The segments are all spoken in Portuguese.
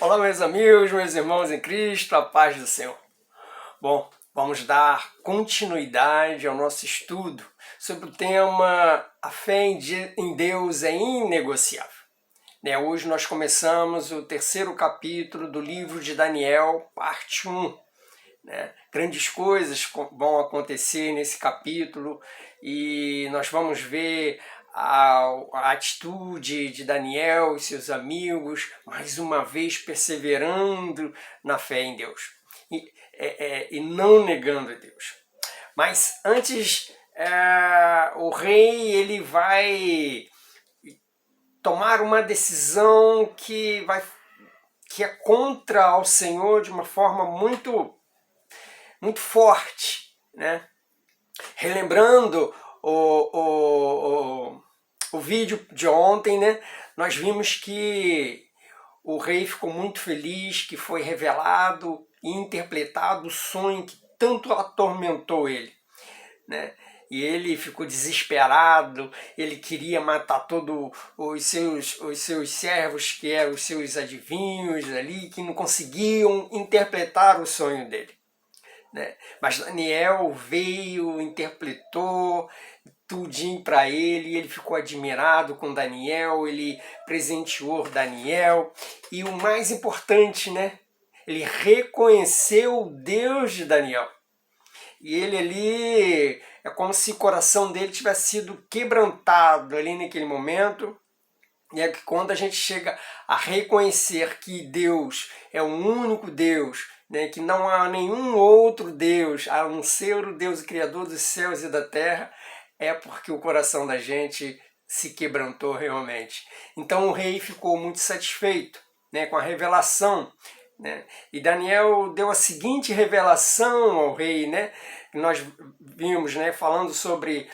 Olá, meus amigos, meus irmãos em Cristo, a paz do Senhor. Bom, vamos dar continuidade ao nosso estudo sobre o tema A fé em Deus é inegociável. Hoje nós começamos o terceiro capítulo do livro de Daniel, parte 1. Grandes coisas vão acontecer nesse capítulo e nós vamos ver a atitude de Daniel e seus amigos, mais uma vez perseverando na fé em Deus e não negando a Deus. Mas antes, o rei ele vai tomar uma decisão que é contra ao Senhor de uma forma muito forte, né? Relembrando o vídeo de ontem, né? Nós vimos que o rei ficou muito feliz, que foi revelado e interpretado o sonho que tanto atormentou ele, né? E ele ficou desesperado, ele queria matar todos os seus servos, que eram os seus adivinhos ali, que não conseguiam interpretar o sonho dele. Mas Daniel veio, interpretou tudinho para ele, ele ficou admirado com Daniel, ele presenteou Daniel, e o mais importante, né? Ele reconheceu o Deus de Daniel. E ele ali, é como se o coração dele tivesse sido quebrantado ali naquele momento. E é que quando a gente chega a reconhecer que Deus é o único Deus, né, que não há nenhum outro Deus a não ser o Deus Criador dos céus e da terra, é porque o coração da gente se quebrantou realmente. Então o rei ficou muito satisfeito, né, com a revelação, né? E Daniel deu a seguinte revelação ao rei, né? Nós vimos, né, falando sobre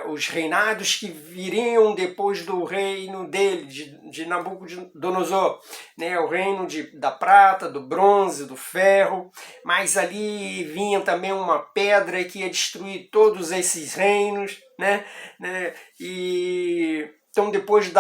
os reinados que viriam depois do reino dele, de Nabucodonosor, né? O reino da prata, do bronze, do ferro, mas ali vinha também uma pedra que ia destruir todos esses reinos, né? E então depois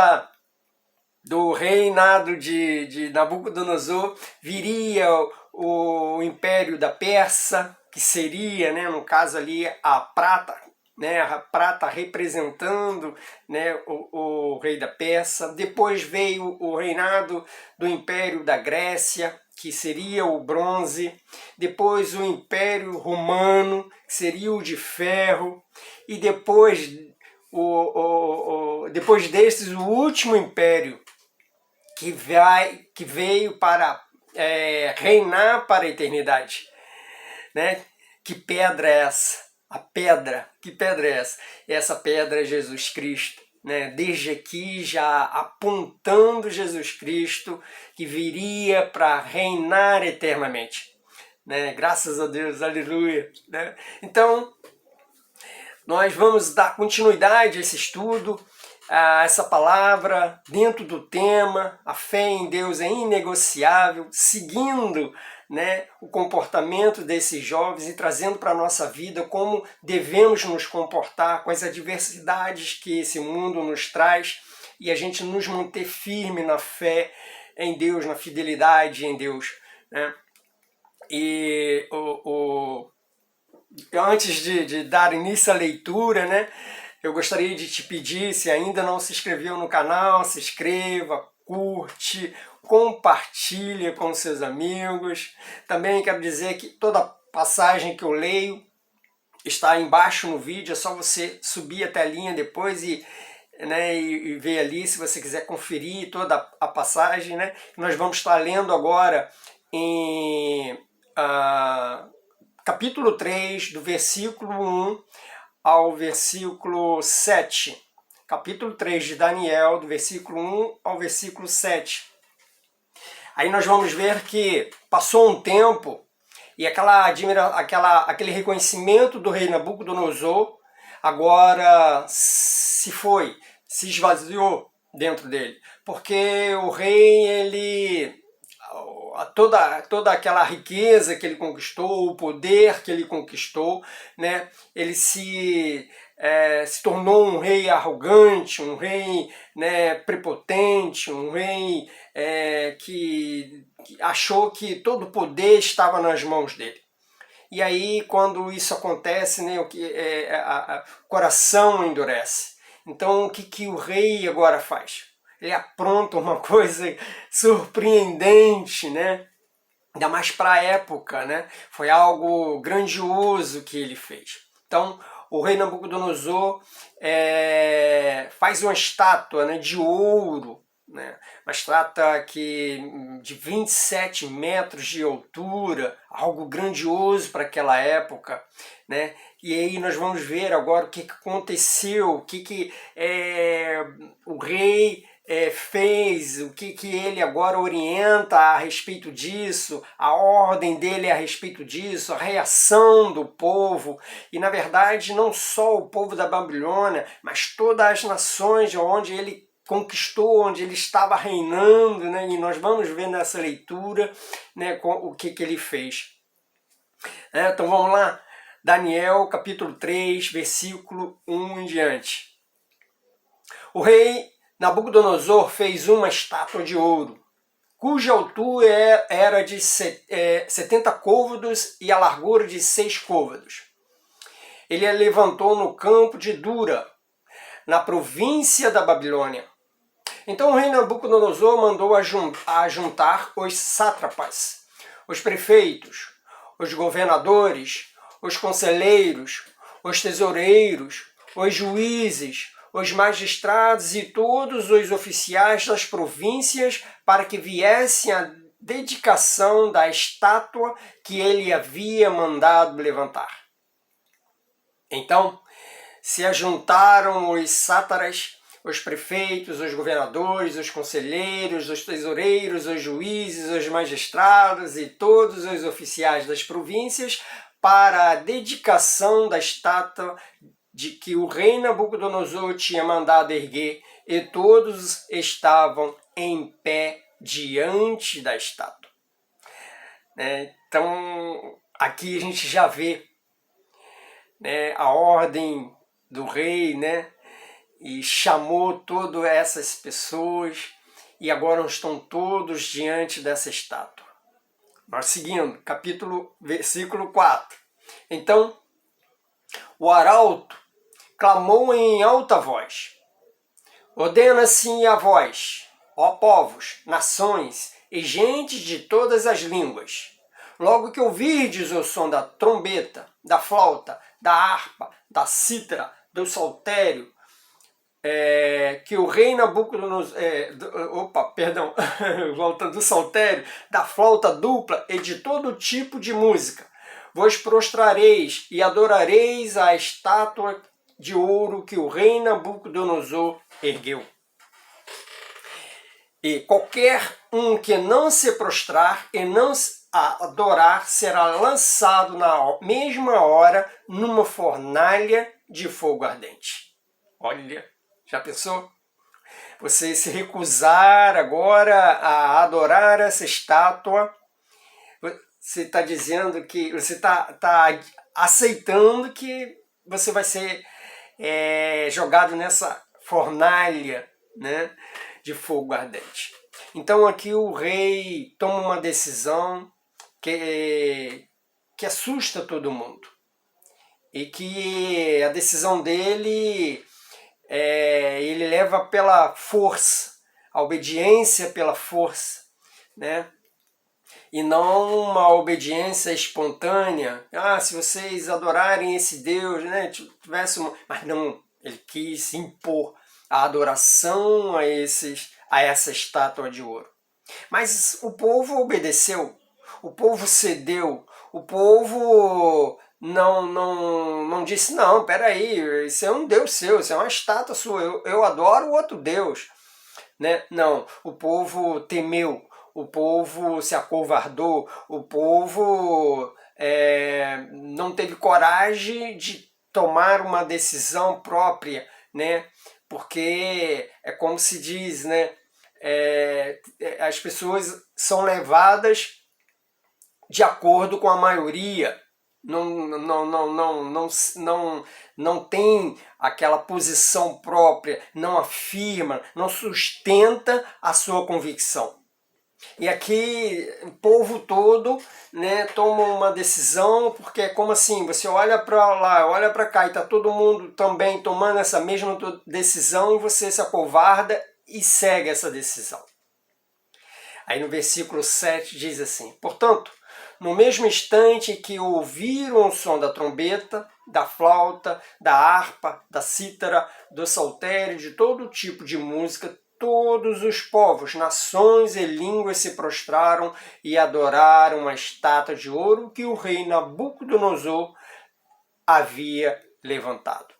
do reinado de Nabucodonosor viria o Império da Pérsia, que seria, né, no caso ali, a prata, né, a prata representando, né, o rei da Pérsia. Depois veio o reinado do Império da Grécia, que seria o bronze. Depois o Império Romano, que seria o de ferro. E depois, depois destes, o último império, que veio para reinar para a eternidade, né? Que pedra é essa? A pedra, que pedra é essa? Essa pedra é Jesus Cristo, né? Desde aqui já apontando Jesus Cristo que viria para reinar eternamente, né? Graças a Deus, aleluia, né? Então nós vamos dar continuidade a esse estudo, a essa palavra dentro do tema, a fé em Deus é inegociável, seguindo, né, o comportamento desses jovens e trazendo para a nossa vida como devemos nos comportar com as adversidades que esse mundo nos traz e a gente nos manter firme na fé em Deus, na fidelidade em Deus, né? E antes de dar início à leitura, né, eu gostaria de te pedir, se ainda não se inscreveu no canal, se inscreva, curte, compartilha com seus amigos. Também quero dizer que toda passagem que eu leio está embaixo no vídeo, é só você subir a telinha depois e ver ali, se você quiser conferir toda a passagem, né? Nós vamos estar lendo agora em capítulo 3, do versículo 1 ao versículo 7. Capítulo 3 de Daniel, do versículo 1 ao versículo 7. Aí nós vamos ver que passou um tempo e aquele reconhecimento do rei Nabucodonosor agora se esvaziou dentro dele. Porque o rei, toda aquela riqueza que ele conquistou, o poder que ele conquistou, né, ele se se tornou um rei arrogante, um rei, né, prepotente, um rei que achou que todo o poder estava nas mãos dele. E aí, quando isso acontece, né, o coração endurece. Então, o que o rei agora faz? Ele apronta uma coisa surpreendente, né? Ainda mais para a época, né? Foi algo grandioso que ele fez. Então, o rei Nabucodonosor faz uma estátua, né, de ouro, né? Uma estátua de 27 metros de altura, algo grandioso para aquela época, né? E aí nós vamos ver agora o que aconteceu, o que o rei fez, o que ele agora orienta a respeito disso, a ordem dele a respeito disso, a reação do povo, e na verdade não só o povo da Babilônia, mas todas as nações onde ele conquistou, onde ele estava reinando, né? E nós vamos ver nessa leitura, né, o que ele fez. Então vamos lá, Daniel capítulo 3, versículo 1 em diante. O rei Nabucodonosor fez uma estátua de ouro, cuja altura era de 70 côvados e a largura de 6 côvados. Ele a levantou no campo de Dura, na província da Babilônia. Então o rei Nabucodonosor mandou juntar os sátrapas, os prefeitos, os governadores, os conselheiros, os tesoureiros, os juízes, os magistrados e todos os oficiais das províncias para que viessem à dedicação da estátua que ele havia mandado levantar. Então se ajuntaram os sátrapas, os prefeitos, os governadores, os conselheiros, os tesoureiros, os juízes, os magistrados e todos os oficiais das províncias para a dedicação da estátua de que o rei Nabucodonosor tinha mandado erguer, e todos estavam em pé diante da estátua. Então, aqui a gente já vê, né, a ordem do rei, né, e chamou todas essas pessoas, e agora estão todos diante dessa estátua. Nós seguindo, versículo 4. Então, o arauto clamou em alta voz: ordena assim a vós, ó povos, nações e gentes de todas as línguas. Logo que ouvirdes o som da trombeta, da flauta, da harpa, da cítara, do saltério, que o rei Nabucodonosor, voltando do saltério, da flauta dupla e de todo tipo de música, vos prostrareis e adorareis a estátua de ouro que o rei Nabucodonosor ergueu. E qualquer um que não se prostrar e não adorar será lançado na mesma hora numa fornalha de fogo ardente. Olha, já pensou? Você se recusar agora a adorar essa estátua, você está dizendo que você está aceitando que você vai ser jogado nessa fornalha, né, de fogo ardente. Então aqui o rei toma uma decisão que assusta todo mundo, e que a decisão dele ele leva pela força, a obediência pela força, né? E não uma obediência espontânea. Se vocês adorarem esse Deus, né? Mas não, ele quis impor a adoração a essa estátua de ouro. Mas o povo obedeceu, o povo cedeu, o povo não disse: não, peraí, isso é um Deus seu, isso é uma estátua sua, eu adoro o outro Deus, né? Não, o povo temeu, o povo se acovardou, o povo não teve coragem de tomar uma decisão própria, né? Porque é como se diz, né? As pessoas são levadas de acordo com a maioria, não tem aquela posição própria, não afirma, não sustenta a sua convicção. E aqui o povo todo, né, toma uma decisão, porque é como assim, você olha para lá, olha para cá e está todo mundo também tomando essa mesma decisão e você se acovarda e segue essa decisão. Aí no versículo 7 diz assim: portanto, no mesmo instante que ouviram o som da trombeta, da flauta, da harpa, da cítara, do saltério, de todo tipo de música, todos os povos, nações e línguas se prostraram e adoraram a estátua de ouro que o rei Nabucodonosor havia levantado.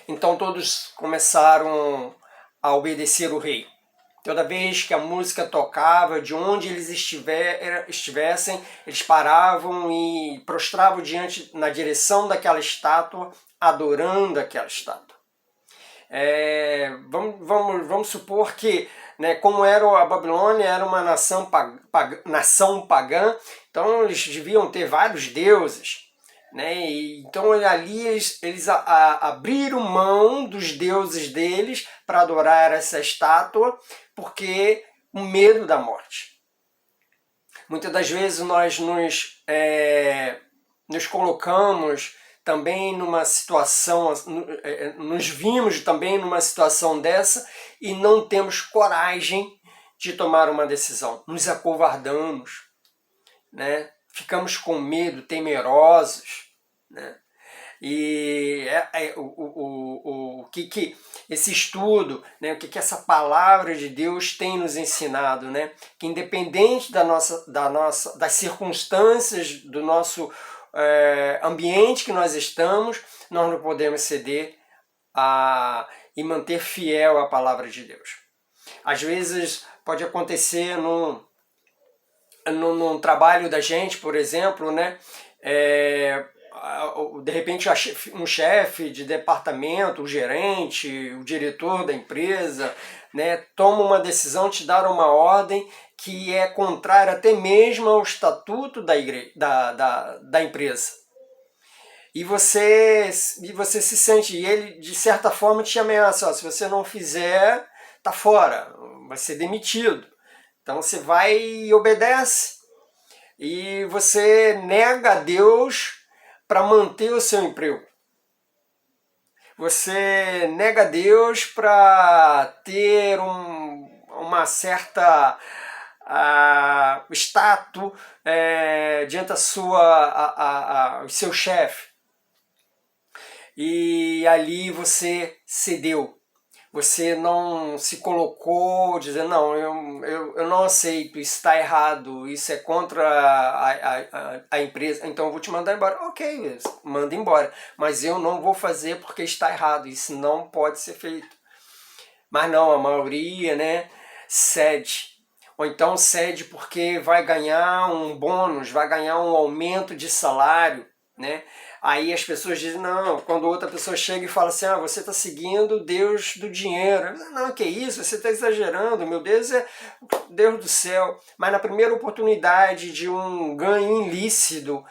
Então todos começaram a obedecer o rei. Toda vez que a música tocava, de onde eles estivessem, eles paravam e prostravam na direção daquela estátua, adorando aquela estátua. Vamos supor que, né, como era a Babilônia, era uma nação pagã, então eles deviam ter vários deuses. Né? Então ali eles abriram mão dos deuses deles para adorar essa estátua, porque o medo da morte. Muitas das vezes nós nos colocamos também numa situação, nos vimos também numa situação dessa e não temos coragem de tomar uma decisão. Nos acovardamos, né? Ficamos com medo, temerosos, né? E o que esse estudo, né, o que essa palavra de Deus tem nos ensinado, né? Que independente das circunstâncias do nosso ambiente que nós estamos, nós não podemos ceder e manter fiel à palavra de Deus. Às vezes pode acontecer num trabalho da gente, por exemplo, né? De repente um chefe de departamento, o gerente, o diretor da empresa, né, toma uma decisão, te dar uma ordem que é contrária até mesmo ao estatuto da empresa. E você se sente, e ele de certa forma te ameaça, se você não fizer, tá fora, vai ser demitido. Então você vai e obedece, e você nega a Deus para manter o seu emprego. Você nega a Deus para ter uma certa status diante do seu chefe. E ali você cedeu. Você não se colocou dizendo, não, eu não aceito, isso está errado, isso é contra a empresa, então eu vou te mandar embora. Ok, manda embora, mas eu não vou fazer porque está errado, isso não pode ser feito. Mas não, a maioria, né, cede. Ou então cede porque vai ganhar um bônus, vai ganhar um aumento de salário, né? Aí as pessoas dizem, não, quando outra pessoa chega e fala assim, você está seguindo o Deus do dinheiro. Não, que isso, você está exagerando, meu Deus é Deus do céu. Mas na primeira oportunidade de um ganho ilícito,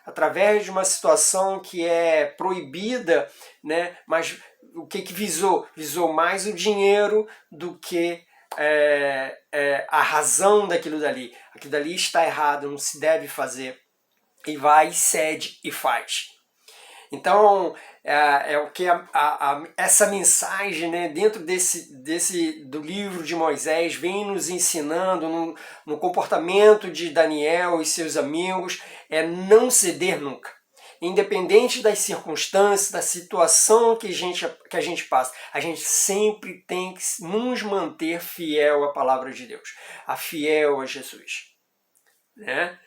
através de uma situação que é proibida, né? Mas o que visou? Visou mais o dinheiro do que a razão daquilo dali. Aquilo dali está errado, não se deve fazer. E vai, cede e faz. Então, o que essa mensagem, né, dentro do livro de Moisés vem nos ensinando no comportamento de Daniel e seus amigos, é não ceder nunca. Independente das circunstâncias, da situação que a gente passa, a gente sempre tem que nos manter fiel à palavra de Deus, fiel a Jesus. Né?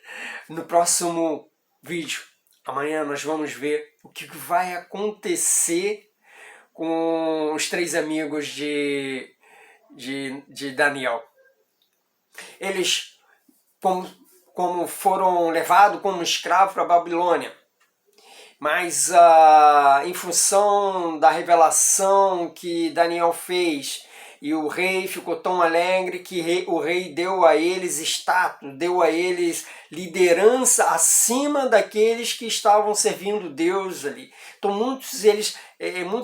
No próximo vídeo, amanhã nós vamos ver o que vai acontecer com os 3 amigos de Daniel. Eles, como foram levados como escravos para a Babilônia, mas em função da revelação que Daniel fez E o rei ficou tão alegre que o rei deu a eles status, deu a eles liderança acima daqueles que estavam servindo Deus ali. Então muitos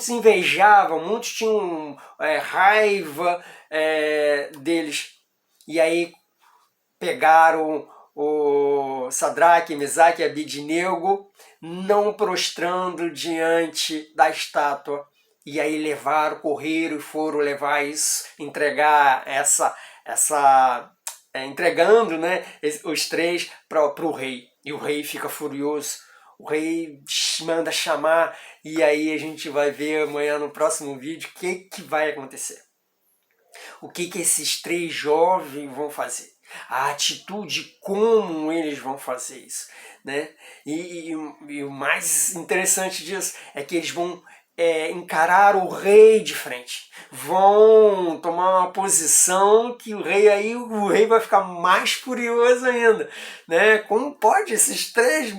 invejavam, muitos tinham raiva deles. E aí pegaram o Sadraque, Mesaque e Abidnego, não prostrando diante da estátua. E aí correram e foram levar isso, entregar entregando, né, os três para o rei. E o rei fica furioso. O rei manda chamar e aí a gente vai ver amanhã no próximo vídeo o que vai acontecer. O que esses três jovens vão fazer. A atitude, como eles vão fazer isso, né? E o mais interessante disso é que eles vão encarar o rei de frente, vão tomar uma posição que o rei vai ficar mais furioso ainda, né? Como pode esses três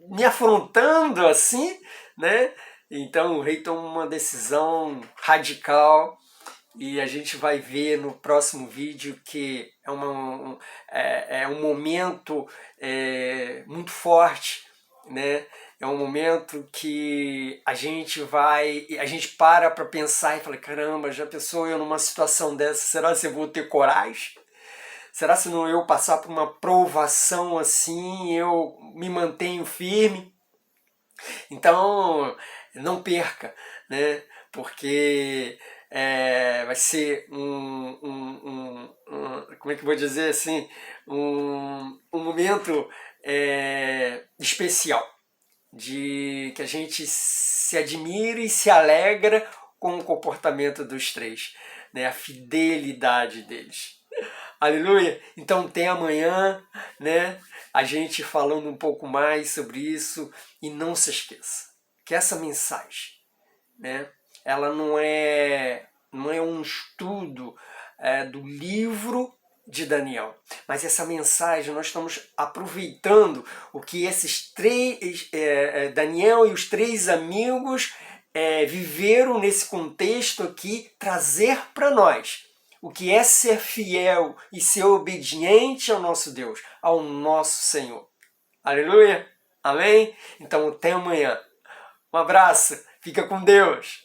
me afrontando assim, né? Então o rei toma uma decisão radical. E a gente vai ver no próximo vídeo que é um momento muito forte, né? É um momento que a gente para pensar e fala, caramba, já pensou eu numa situação dessa, será que eu vou ter coragem? Será que não eu passar por uma provação assim, eu me mantenho firme? Então, não perca, né? Porque vai ser como é que eu vou dizer assim, um momento especial, de que a gente se admira e se alegra com o comportamento dos três, né? A fidelidade deles. Aleluia! Então tem amanhã, né? A gente falando um pouco mais sobre isso, e não se esqueça que essa mensagem, né? Ela não é um estudo do livro de Daniel, mas essa mensagem nós estamos aproveitando o que esses três, Daniel e os três amigos viveram nesse contexto aqui, trazer para nós o que é ser fiel e ser obediente ao nosso Deus, ao nosso Senhor. Aleluia! Amém? Então até amanhã. Um abraço, fica com Deus!